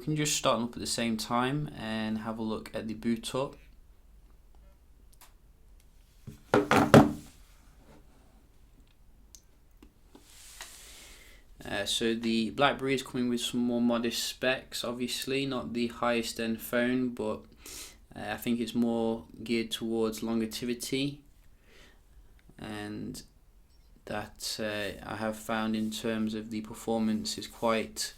We can just start them up at the same time and have a look at the boot up. So the Blackberry is coming with some more modest specs, obviously not the highest end phone, but I think it's more geared towards longevity, and that I have found in terms of the performance is quite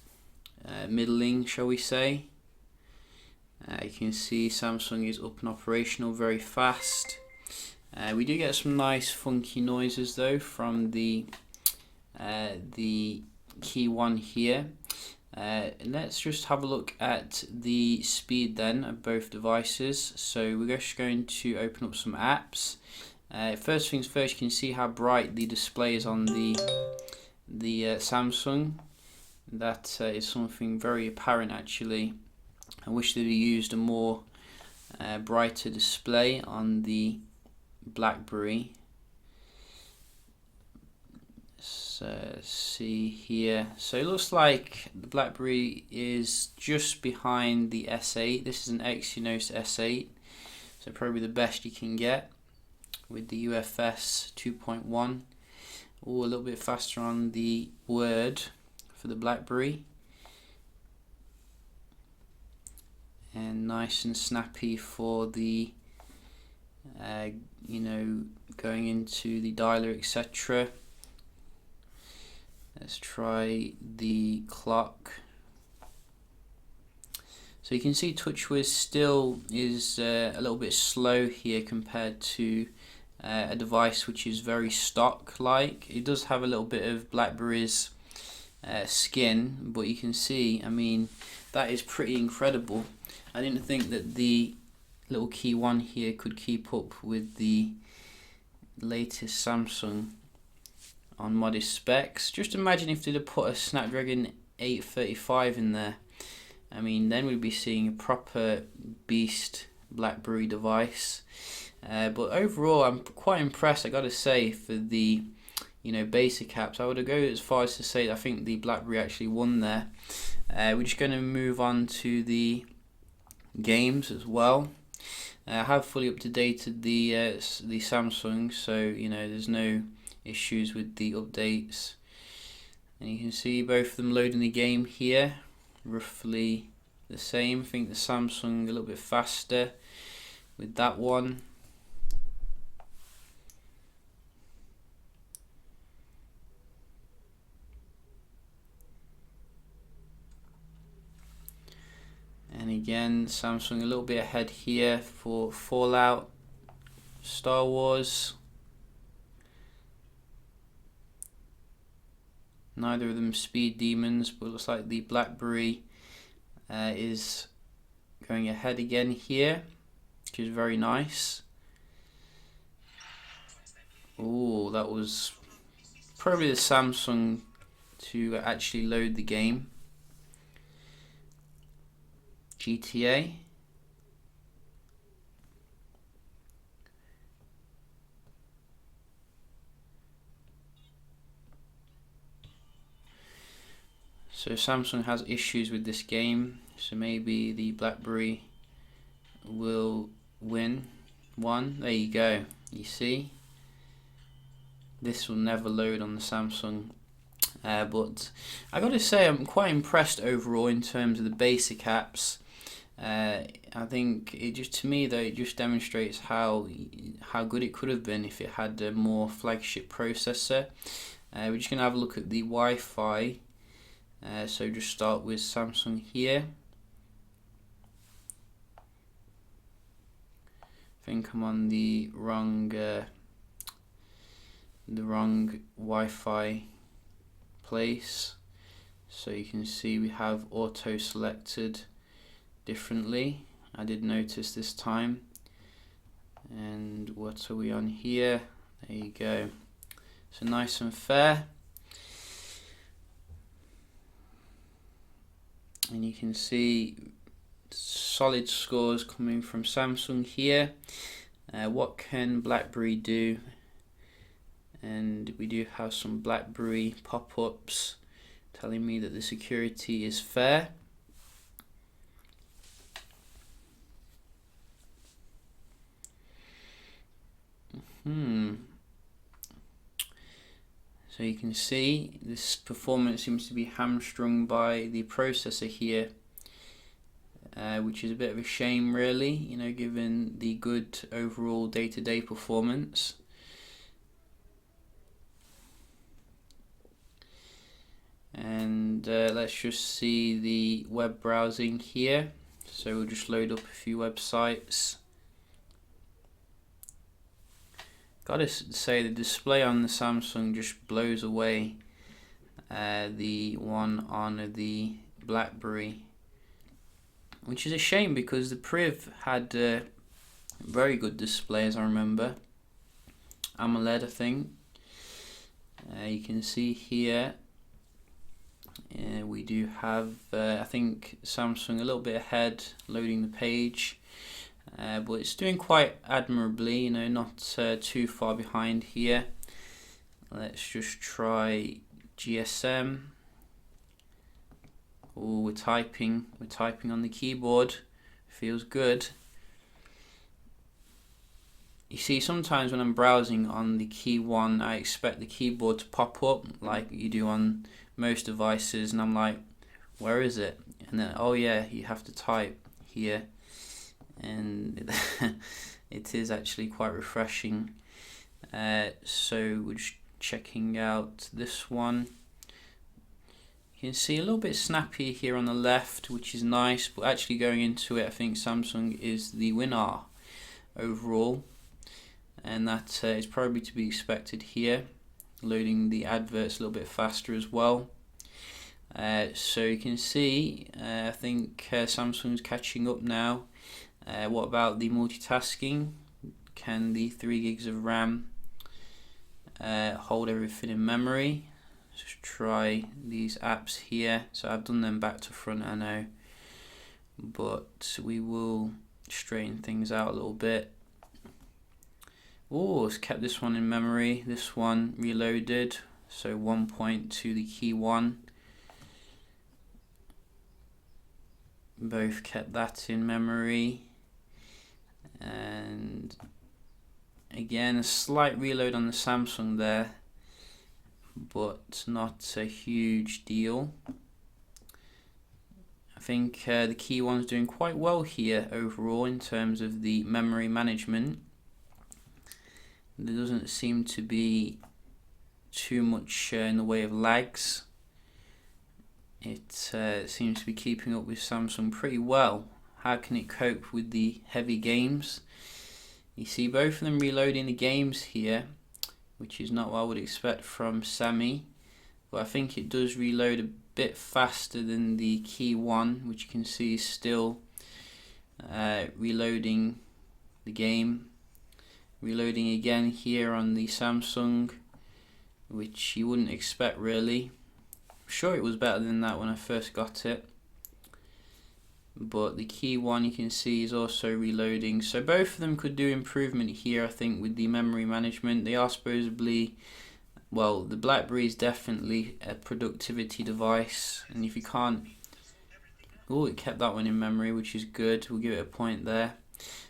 middling, shall we say. You can see Samsung is up and operational very fast. We do get some nice funky noises though from the KEYone here. Let's just have a look at the speed then of both devices. So we're just going to open up some apps. First things first, you can see how bright the display is on the Samsung. That is something very apparent actually. I wish they'd used a more brighter display on the Blackberry. So see here, so it looks like the Blackberry is just behind the S8. This is an Exynos S8, so probably the best you can get with the UFS 2.1. A little bit faster on the Word for the Blackberry, and nice and snappy for the going into the dialer, etc. Let's try the clock. So you can see TouchWiz still is a little bit slow here compared to a device which is very stock-like. It does have a little bit of Blackberry's skin, but you can see, I mean, that is pretty incredible. I didn't think that the little KEYone here could keep up with the latest Samsung on modest specs. Just imagine if they'd have put a Snapdragon 835 in there. I mean, then we'd be seeing a proper beast Blackberry device. But overall, I'm quite impressed, I gotta say, for the basic apps. I would go as far as to say that I think the Blackberry actually won there. We're just going to move on to the games as well. I have fully up-to-dated the Samsung, so there's no issues with the updates, and you can see both of them loading the game here, roughly the same. I think the Samsung a little bit faster with that one. And again, Samsung a little bit ahead here for Fallout, Star Wars. Neither of them speed demons, but it looks like the Blackberry is going ahead again here, which is very nice. Oh, that was probably the Samsung to actually load the game. GTA. So Samsung has issues with this game, so maybe the Blackberry will win one. There you go. You see, this will never load on the Samsung, but I gotta say I'm quite impressed overall in terms of the basic apps. I think it just, to me though, it just demonstrates how good it could have been if it had a more flagship processor. We're just gonna have a look at the Wi-Fi. So just start with Samsung here. I think I'm on the wrong Wi-Fi place. So you can see we have auto selected differently. I did notice this time. And what are we on here? There you go. So nice and fair. And you can see solid scores coming from Samsung here. What can Blackberry do? And we do have some Blackberry pop-ups telling me that the security is fair. So you can see this performance seems to be hamstrung by the processor here, which is a bit of a shame really, you know, given the good overall day-to-day performance. And let's just see the web browsing here. So we'll just load up a few websites. Gotta say, the display on the Samsung just blows away the one on the Blackberry, which is a shame because the Priv had a very good display, as I remember. AMOLED, I think. You can see here we do have I think Samsung a little bit ahead loading the page, but it's doing quite admirably, you know, not too far behind here. Let's just try GSM. Oh, we're typing on the keyboard. Feels good. You see, sometimes when I'm browsing on the KEYone, I expect the keyboard to pop up like you do on most devices, and I'm like, where is it? And then, oh yeah, you have to type here, and it is actually quite refreshing. So we're just checking out this one. You can see a little bit snappier here on the left, which is nice, but actually going into it, I think Samsung is the winner overall, and that is probably to be expected here. Loading the adverts a little bit faster as well. So you can see, I think Samsung's catching up now. What about the multitasking? Can the 3 gigs of RAM hold everything in memory? Just try these apps here. So I've done them back to front, I know, but we will straighten things out a little bit. Oh, it's kept this one in memory, this one reloaded, so 1 point to the KEYone. Both kept that in memory. And again, a slight reload on the Samsung there, but not a huge deal. I think the KEYone's doing quite well here overall in terms of the memory management. There doesn't seem to be too much in the way of lags. It seems to be keeping up with Samsung pretty well. How can it cope with the heavy games? You see both of them reloading the games here, which is not what I would expect from Sammy, but I think it does reload a bit faster than the KEYone, which you can see is still reloading the game. Reloading again here on the Samsung, which you wouldn't expect really. I'm sure it was better than that when I first got it, but the KEYone you can see is also reloading. So both of them could do improvement here, I think, with the memory management. They are supposedly, well, the Blackberry is definitely a productivity device, and if you can't, oh, it kept that one in memory, which is good. We'll give it a point there.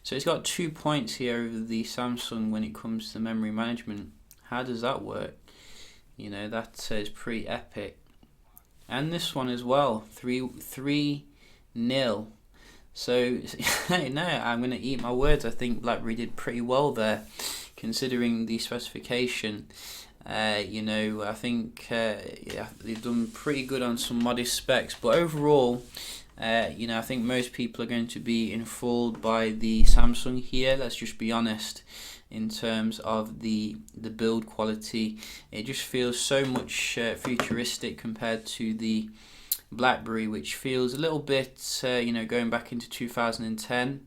So it's got 2 points here over the Samsung when it comes to memory management. How does that work? You know, that is pretty epic. And this one as well, 3-0. So no, I'm gonna eat my words. I think Blackberry did pretty well there, considering the specification. You know, I think yeah, they've done pretty good on some modest specs, but overall, you know, I think most people are going to be enthralled by the Samsung here. Let's just be honest. In terms of the build quality, it just feels so much futuristic compared to the Blackberry, which feels a little bit, you know, going back into 2010.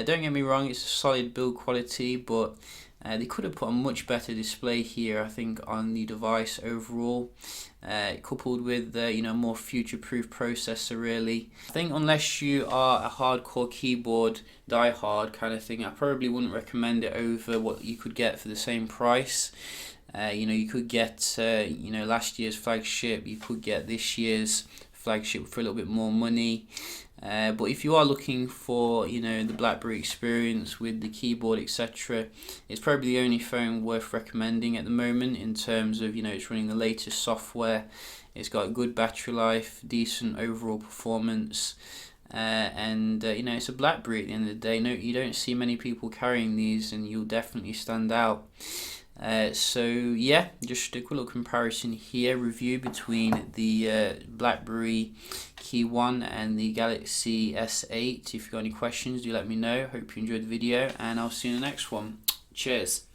Don't get me wrong, it's a solid build quality, but they could have put a much better display here, I think, on the device overall, coupled with you know, more future-proof processor. Really, I think unless you are a hardcore keyboard die-hard kind of thing, I probably wouldn't recommend it over what you could get for the same price. You know, you could get you know, last year's flagship, you could get this year's flagship for a little bit more money. But if you are looking for, the BlackBerry experience with the keyboard, etc., it's probably the only phone worth recommending at the moment in terms of, it's running the latest software, it's got good battery life, decent overall performance, and it's a BlackBerry at the end of the day. No, you don't see many people carrying these, and you'll definitely stand out. So yeah, just a quick little comparison here, review between the BlackBerry KEYone and the Galaxy S8. If you've got any questions, do let me know. Hope you enjoyed the video, and I'll see you in the next one. Cheers.